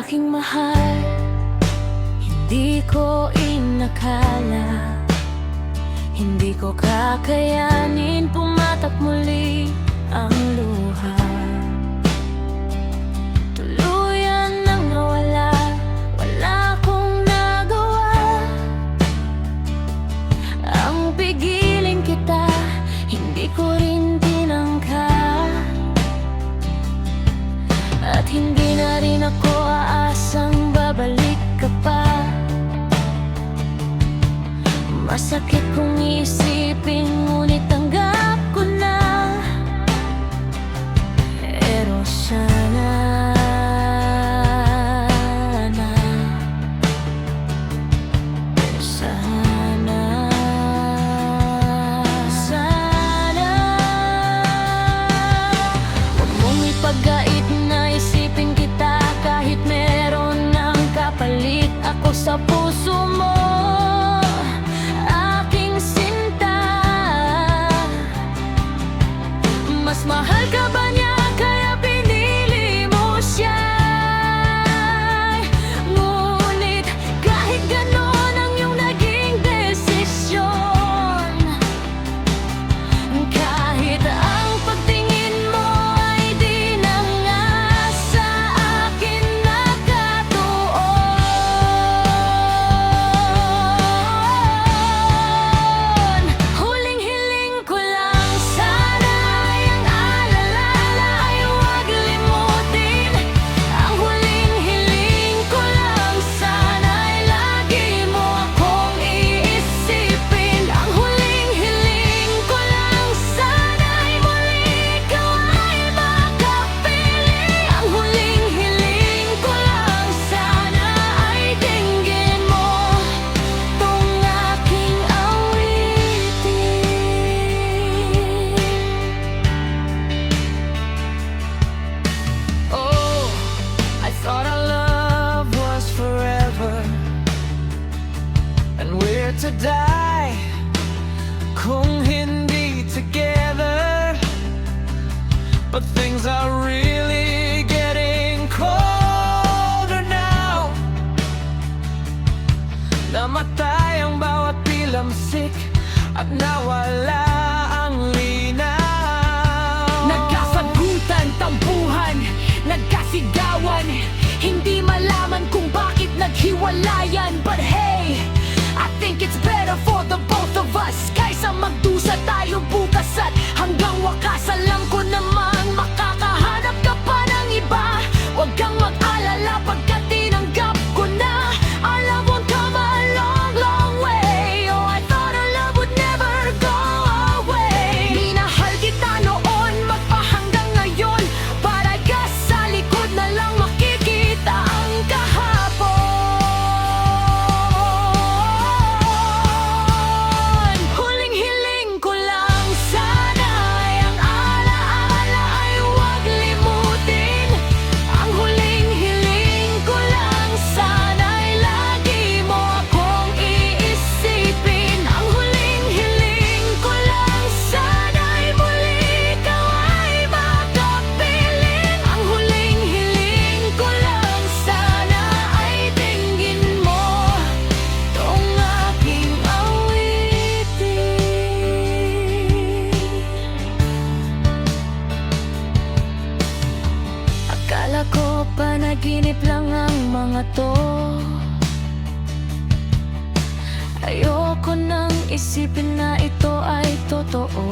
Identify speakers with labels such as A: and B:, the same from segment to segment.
A: Aking mahal, hindi ko inakala, hindi ko kakayanin pumatak muli ang luha. Tuluyan nang nawala, wala akong nagawa. Ang pigilin kita, hindi ko rin tinangka. At hindi na rin ako aasang babalik ka pa. Masakit kung iisipin, ngunit tanggap ko na. Pero sana huwag mong ipagait na isipin kita, kahit meron ng kapalit ako sa puso mo. Mas mahal ka ba niya kaya pinili mo siya? Ngunit kahit ganon ang iyong naging desisyon, kahit ang pagtingin mo ay di na nga sa akin nakatuon, huling hiling ko lang sana to die kung hindi together. But things are really getting colder now. Namatay ang bawat pilamsik at nawala ang linaw.
B: Nagkasagutan, tampuhan, nagkasigawan, hindi malaman kung bakit naghiwalayan. But hey, I think it's better for the both of us, kaysa magdusa tayo bukas at hanggang wakas. Alam ko namang makakahanap ka pa ng iba. Huwag kang mag-alala pagkat tinanggap ko na. Our love won't come a long, long way. Oh, I thought our love would never go away. Minahal kita noon, magpahanggang ngayon, para ka sa likod na lang makikita ang kahapon. Akala ko panaginip lang ang mga to. Ayoko nang isipin na ito ay totoo.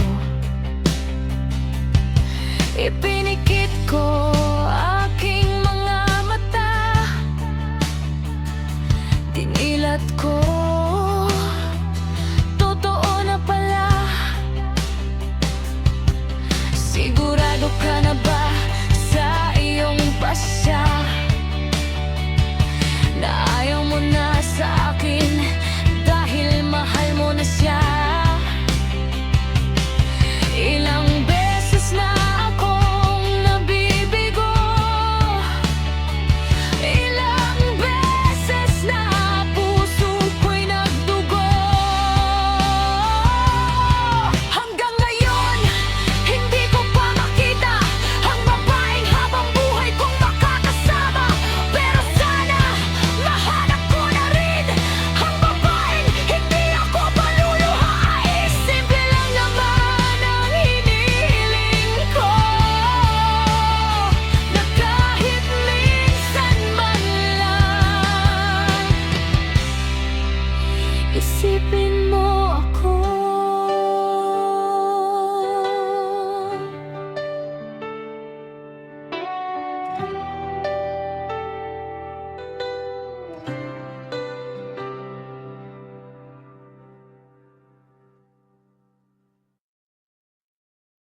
B: Ipinikit ko aking mga mata, dinilat ko